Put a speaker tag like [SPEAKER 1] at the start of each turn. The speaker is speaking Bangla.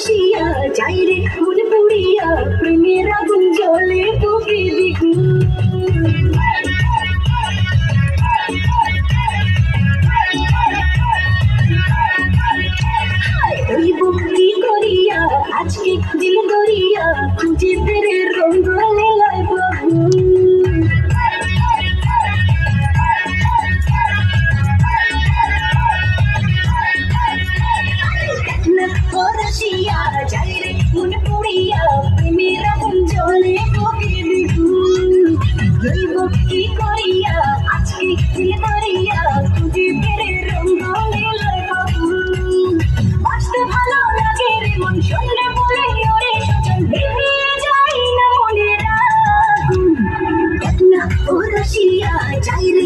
[SPEAKER 1] রসিয়া যাই রে মন পুড়িয়া প্রেমের আগুন জ্বলে বুকে দ্বিগুণ ওই ভক্তি করিয়া আজকে দিল দরিয়া খুঁজে ফেরে রঙ্গ লীলায় বাবু রসিয়া যাই রে মন পুড়িয়া প্রেমের আগুন জ্বলে বুকে দ্বিগুণ ওই ভক্তি করিয়া আজকে দিল দরিয়া খুঁজে ফেরে রঙ্গ লীলায় বাবু বাঁচতে ভালো লাগে রে মন শুনলে বলে ওরে সজন ভেঙে যায় না মনের আগুন দেখ না ও রসিয়া যাই রে